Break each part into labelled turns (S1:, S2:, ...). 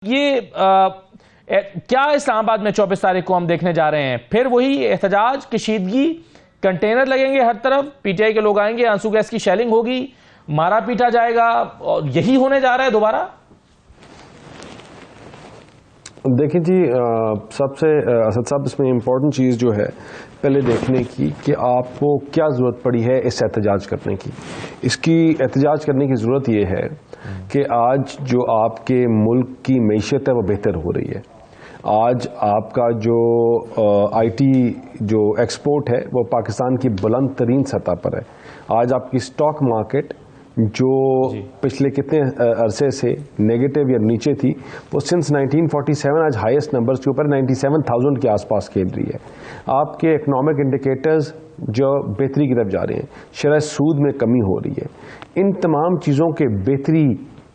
S1: یہ کیا اسلام آباد میں 24 تاریخ کو ہم دیکھنے جا رہے ہیں؟ پھر وہی احتجاج، کشیدگی، کنٹینر لگیں گے ہر طرف، پی ٹی آئی کے لوگ آئیں گے، آنسو گیس کی شیلنگ ہوگی، مارا پیٹا جائے گا، اور یہی ہونے جا رہا ہے دوبارہ؟
S2: دیکھیں جی، سب سے اسد صاحب اس میں امپورٹنٹ چیز جو ہے پہلے دیکھنے کی کہ آپ کو کیا ضرورت پڑی ہے اس احتجاج کرنے کی. اس کی احتجاج کرنے کی ضرورت یہ ہے کہ آج جو آپ کے ملک کی معیشت ہے وہ بہتر ہو رہی ہے. آج آپ کا جو آئی ٹی جو ایکسپورٹ ہے وہ پاکستان کی بلند ترین سطح پر ہے. آج آپ کی اسٹاک مارکیٹ جو پچھلے کتنے عرصے سے نیگیٹو یا نیچے تھی وہ سنس 1947 آج ہائیسٹ نمبرز کے اوپر 97,000 کے آس پاس کھیل رہی ہے. آپ کے اکنامک انڈیکیٹرز جو بہتری کی طرف جا رہے ہیں، شرح سود میں کمی ہو رہی ہے. ان تمام چیزوں کے بہتری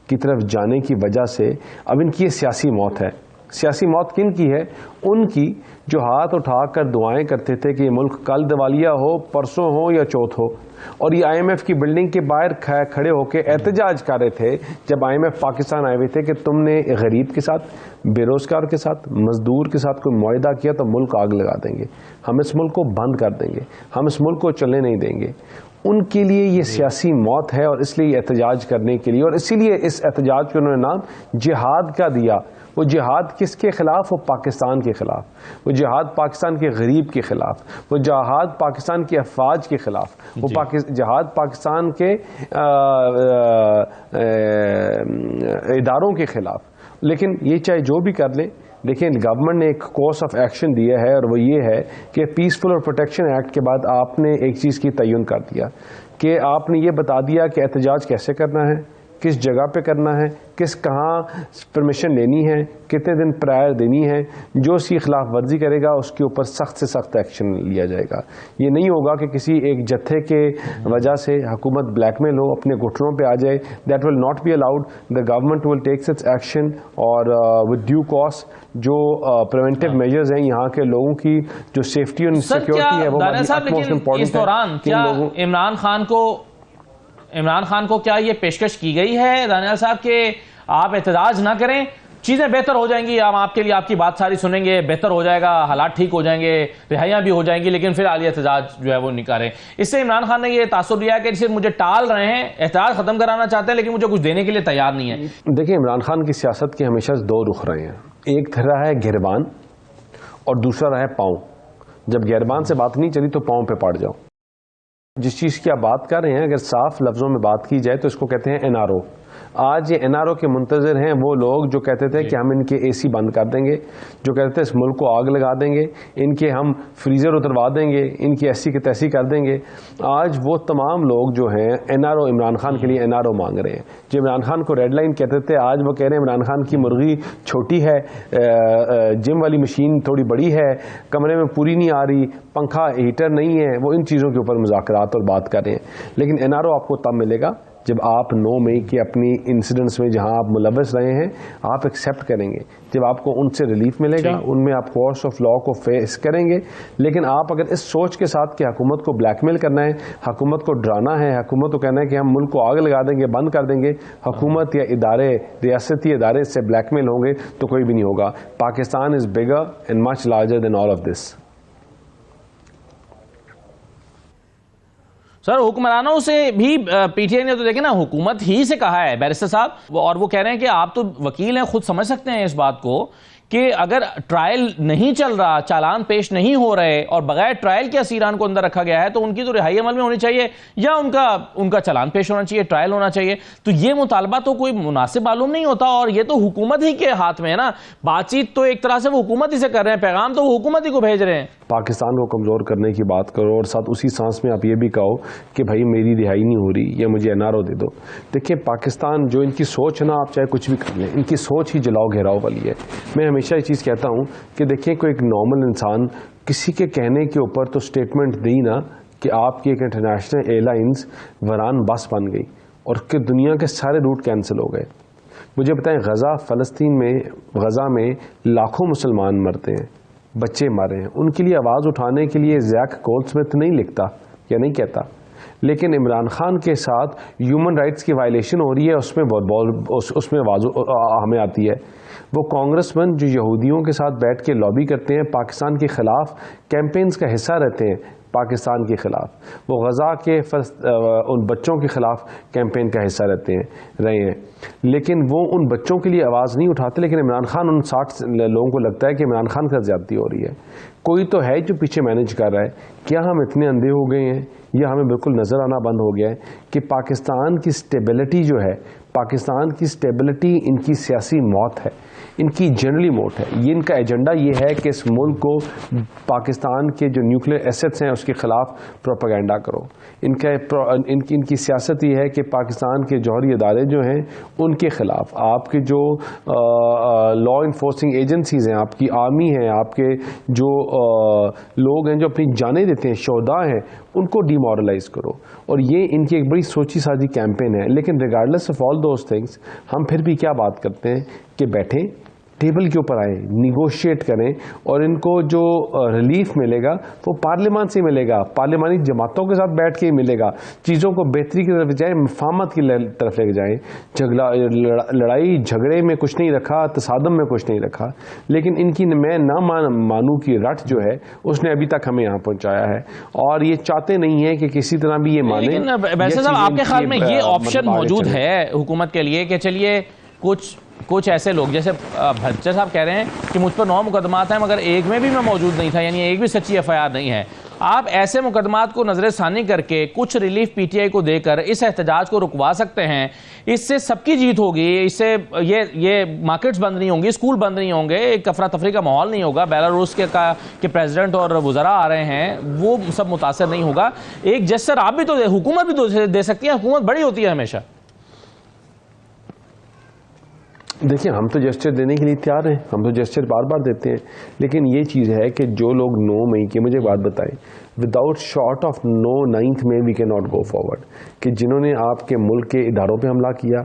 S2: کی طرف جانے کی وجہ سے اب ان کی یہ سیاسی موت ہے. سیاسی موت کن کی ہے؟ ان کی جو ہاتھ اٹھا کر دعائیں کرتے تھے کہ یہ ملک کل دیوالیہ ہو، پرسوں ہو یا چوتھ ہو، اور یہ آئی ایم ایف کی بلڈنگ کے باہر کھڑے ہو کے احتجاج کر رہے تھے جب آئی ایم ایف پاکستان آئے ہوئے تھے کہ تم نے غریب کے ساتھ، بے روزگار کے ساتھ، مزدور کے ساتھ کوئی معاہدہ کیا تو ملک آگ لگا دیں گے، ہم اس ملک کو بند کر دیں گے، ہم اس ملک کو چلنے نہیں دیں گے. ان کے لیے یہ سیاسی موت ہے اور اس لیے یہ احتجاج کرنے کے لیے، اور اسی لیے اس احتجاج کو انہوں نے نام جہاد کا دیا. وہ جہاد کس کے خلاف؟ وہ پاکستان کے خلاف. وہ جہاد پاکستان کے غریب کے خلاف. وہ جہاد پاکستان کی افواج کے خلاف. وہ جہاد پاکستان کے اداروں کے خلاف. لیکن یہ چاہے جو بھی کر لیں، دیکھیں گورنمنٹ نے ایک کورس آف ایکشن دیا ہے، اور وہ یہ ہے کہ پیسفل اور پروٹیکشن ایکٹ کے بعد آپ نے ایک چیز کی تعین کر دیا کہ آپ نے یہ بتا دیا کہ احتجاج کیسے کرنا ہے، کس جگہ پہ کرنا ہے، کہاں پرمیشن لینی ہے، کتنے دن پرائر دینی ہے. جو اس کی خلاف ورزی کرے گا اس کے اوپر سخت سے سخت ایکشن لیا جائے گا. یہ نہیں ہوگا کہ کسی ایک جتھے کے وجہ سے حکومت بلیک میل ہو، اپنے گھٹنوں پہ آ جائے. That will not be allowed. The government will takes its action اور ود ڈیو کاسٹ. جو پریونٹیو میجرز ہیں یہاں کے لوگوں کی جو سیفٹی اور سیکورٹی ہے وہ موسٹ امپورٹنٹ ہے.
S1: عمران خان کو کیا یہ پیشکش کی گئی ہے دانیال صاحب کہ آپ احتجاج نہ کریں، چیزیں بہتر ہو جائیں گی، ہم آپ کے لیے آپ کی بات ساری سنیں گے، بہتر ہو جائے گا، حالات ٹھیک ہو جائیں گے، رہائیاں بھی ہو جائیں گی، لیکن پھر عالی احتجاج جو ہے وہ نکالیں؟ اس سے عمران خان نے یہ تاثر لیا کہ صرف مجھے ٹال رہے ہیں، احتجاج ختم کرانا چاہتے ہیں لیکن مجھے کچھ دینے کے لیے تیار نہیں ہے.
S2: دیکھیں عمران خان کی سیاست کے ہمیشہ دو رخ رہے ہیں. ایک رہا ہے گربان اور دوسرا رہا ہے پاؤں. جب گربان سے بات نہیں چلی تو پاؤں پہ پڑ جاؤ. جس چیز کی آپ بات کر رہے ہیں اگر صاف لفظوں میں بات کی جائے تو اس کو کہتے ہیں این آر او. آج یہ این آر او کے منتظر ہیں وہ لوگ جو کہتے تھے کہ ہم ان کے اے سی بند کر دیں گے، جو کہتے تھے اس ملک کو آگ لگا دیں گے، ان کے ہم فریزر اتروا دیں گے، ان کی ایسی کی تیسی کر دیں گے. آج وہ تمام لوگ جو ہیں N R O Imran Khan کے لیے این آر او مانگ رہے ہیں. جو عمران خان کو ریڈ لائن کہتے تھے آج وہ کہہ رہے ہیں عمران خان کی مرغی چھوٹی ہے، جم والی مشین تھوڑی بڑی ہے، کمرے میں پوری نہیں آ رہی، پنکھا ہیٹر نہیں ہے. وہ ان چیزوں کے اوپر مذاکرات اور بات کر رہے ہیں. لیکن این آر او آپ کو تب ملے گا جب آپ 9 مئی کے اپنی انسیڈنٹس میں جہاں آپ ملوث رہے ہیں آپ ایکسیپٹ کریں گے، جب آپ کو ان سے ریلیف ملے گا، ان میں آپ کورس آف لا کو فیس کریں گے. لیکن آپ اگر اس سوچ کے ساتھ کہ حکومت کو بلیک میل کرنا ہے، حکومت کو ڈرانا ہے، حکومت کو کہنا ہے کہ ہم ملک کو آگ لگا دیں گے، بند کر دیں گے، حکومت یا ادارے، ریاستی ادارے سے بلیک میل ہوں گے تو کوئی بھی نہیں ہوگا. Pakistan is bigger and much larger than all of this.
S1: Sir حکمرانوں سے بھی پی ٹی آئی نے تو دیکھیں نا حکومت ہی سے کہا ہے بیرسٹر صاحب، اور وہ کہہ رہے ہیں کہ آپ تو وکیل ہیں، خود سمجھ سکتے ہیں اس بات کو کہ اگر ٹرائل نہیں چل رہا، چالان پیش نہیں ہو رہے اور بغیر ٹرائل کے اسیران کو اندر رکھا گیا ہے تو ان کی تو رہائی عمل میں ہونی چاہیے یا ان کا چالان پیش ہونا چاہیے، ٹرائل ہونا چاہیے. تو یہ مطالبہ تو کوئی مناسب معلوم نہیں ہوتا، اور یہ تو حکومت ہی کے ہاتھ میں ہے نا. بات چیت تو ایک طرح سے وہ حکومت ہی سے کر رہے ہیں، پیغام تو وہ حکومت ہی کو بھیج رہے ہیں.
S2: پاکستان کو کمزور کرنے کی بات کرو اور ساتھ اسی سانس میں آپ یہ بھی کہو کہ بھائی میری رہائی نہیں ہو رہی یا مجھے این آر او دے دو. دیکھیں پاکستان جو ان کی سوچ ہے نا، آپ چاہے کچھ بھی کر لیں، ان کی سوچ ہی جلاؤ گھیراؤ والی ہے. میں ہمیشہ یہ چیز کہتا ہوں کہ دیکھیں کوئی ایک نارمل انسان کسی کے کہنے کے اوپر تو سٹیٹمنٹ دی نا کہ آپ کی ایک انٹرنیشنل ایئر لائنز وران بس بن گئی اور کہ دنیا کے سارے روٹ کینسل ہو گئے. مجھے بتائیں غزہ فلسطین میں، غزہ میں لاکھوں مسلمان مرتے ہیں، بچے مارے ہیں. ان کے لیے آواز اٹھانے کے لیے زیک گولڈسمتھ نہیں لکھتا یا نہیں کہتا. لیکن عمران خان کے ساتھ ہیومن رائٹس کی وائلیشن ہو رہی ہے، اس میں آواز ہمیں آتی ہے. وہ کانگریس مین جو یہودیوں کے ساتھ بیٹھ کے لابی کرتے ہیں، پاکستان کے خلاف کیمپینز کا حصہ رہتے ہیں، پاکستان کے خلاف وہ غزہ کے ان بچوں کے خلاف کیمپین کا حصہ رہے ہیں، لیکن وہ ان بچوں کے لیے آواز نہیں اٹھاتے، لیکن عمران خان ان 60 لوگوں کو لگتا ہے کہ عمران خان کا زیادتی ہو رہی ہے، کوئی تو ہے جو پیچھے مینج کر رہا ہے۔ کیا ہم اتنے اندھے ہو گئے ہیں یا ہمیں بالکل نظر آنا بند ہو گیا ہے کہ پاکستان کی سٹیبلٹی جو ہے، پاکستان کی سٹیبلٹی ان کی سیاسی موت ہے، ان کی جنرلی موت ہے، یہ ان کا ایجنڈا یہ ہے کہ اس ملک کو پاکستان کے جو نیوکلیر ایسٹس ہیں اس کے خلاف پروپیگنڈا کرو۔ ان کی سیاست یہ ہے کہ پاکستان کے جوہری ادارے جو ہیں ان کے خلاف، آپ کے جو لا انفورسنگ ایجنسیز ہیں، آپ کی آرمی ہے، آپ کے جو لوگ ہیں جو اپنی جانیں دیتے ہیں، شہداء ہیں، ان کو ڈی مورلائز کرو، اور یہ ان کی ایک بڑی سوچی سازی کیمپین ہے۔ لیکن regardless of all those things ہم پھر بھی کیا بات کرتے ہیں کہ بیٹھیں ٹیبل کے اوپر آئیں، نیگوشیٹ کریں، اور ان کو جو ریلیف ملے گا وہ پارلیمان سے ملے گا، پارلیمانی جماعتوں کے ساتھ بیٹھ کے ہی ملے گا، چیزوں کو بہتری کی طرف جائیں، مفاہمت کی طرف لے کے جائیں۔ لڑائی جھگڑے میں کچھ نہیں رکھا، تصادم میں کچھ نہیں رکھا، لیکن ان کی میں نہ مانوں کی رٹ جو ہے اس نے ابھی تک ہمیں یہاں پہنچایا ہے، اور یہ چاہتے نہیں ہیں کہ کسی طرح بھی یہ مانیں۔
S1: لیکن بحث صاحب، آپ کے خیال میں یہ آپشن موجود ہے حکومت کے لیے کہ چلیے کچھ ایسے لوگ جیسے بھچر صاحب کہہ رہے ہیں کہ مجھ پر 9 مقدمات ہیں مگر ایک میں بھی میں موجود نہیں تھا، یعنی ایک بھی سچی ایف آئی آر نہیں ہے، آپ ایسے مقدمات کو نظر ثانی کر کے کچھ ریلیف پی ٹی آئی کو دے کر اس احتجاج کو رکوا سکتے ہیں؟ اس سے سب کی جیت ہوگی، اس سے یہ مارکیٹس بند نہیں ہوں گی، اسکول بند نہیں ہوں گے، ایک افراتفری کا ماحول نہیں ہوگا، بیلاروس کے پریزیڈنٹ اور وزراء آ رہے ہیں وہ سب متاثر نہیں ہوگا۔ ایک جسر آپ بھی تو حکومت بھی تو دے سکتی ہے، حکومت بڑی ہوتی ہے ہمیشہ۔
S2: دیکھیں، ہم تو جسچر دینے کے لیے تیار ہیں، ہم تو جسچر بار بار دیتے ہیں، لیکن یہ چیز ہے کہ جو لوگ 9 مئی کی مجھے بات بتائیں، without short of 9 May we can not go forward, کہ جنہوں نے آپ کے ملک کے اداروں پہ حملہ کیا،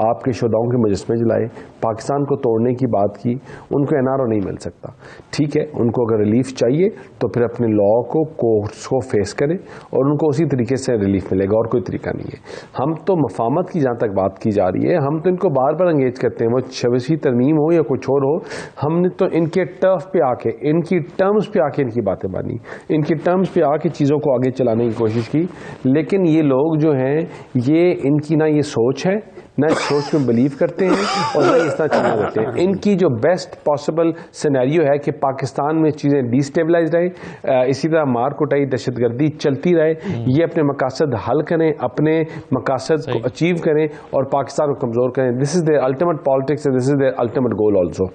S2: آپ کے شہداؤں کے مجسمے جلائے، پاکستان کو توڑنے کی بات کی، ان کو NRO نہیں مل سکتا۔ ٹھیک ہے، ان کو اگر ریلیف چاہیے تو پھر اپنے لا کو کورٹس کو فیس کریں اور ان کو اسی طریقے سے ریلیف ملے گا، اور کوئی طریقہ نہیں ہے۔ ہم تو مفاہمت کی جہاں تک بات کی جا رہی ہے، ہم تو ان کو بار بار انگیج کرتے ہیں، وہ 26ویں ترمیم ہو یا کچھ اور ہو، ہم نے تو ان کے ٹرف پہ آ کے، ان کی ٹرمز پہ آ کے ان کی باتیں مانی، ان کی ٹرمز پہ آ کے چیزوں کو آگے چلانے کی کوشش کی، لیکن یہ لوگ جو ہیں ان کی نہ یہ سوچ ہے، نہ اس سوچ میں بلیو کرتے ہیں، اور نہ اس طرح چلنا دیتے ہیں۔ ان کی جو بیسٹ پاسبل سینیریو ہے کہ پاکستان میں چیزیں ڈی اسٹیبلائز رہیں، اسی طرح مار کٹائی، دہشت گردی چلتی رہے، یہ اپنے مقاصد حل کریں، اپنے مقاصد کو اچیو کریں اور پاکستان کو کمزور کریں۔ This is their ultimate politics, this is their ultimate goal also.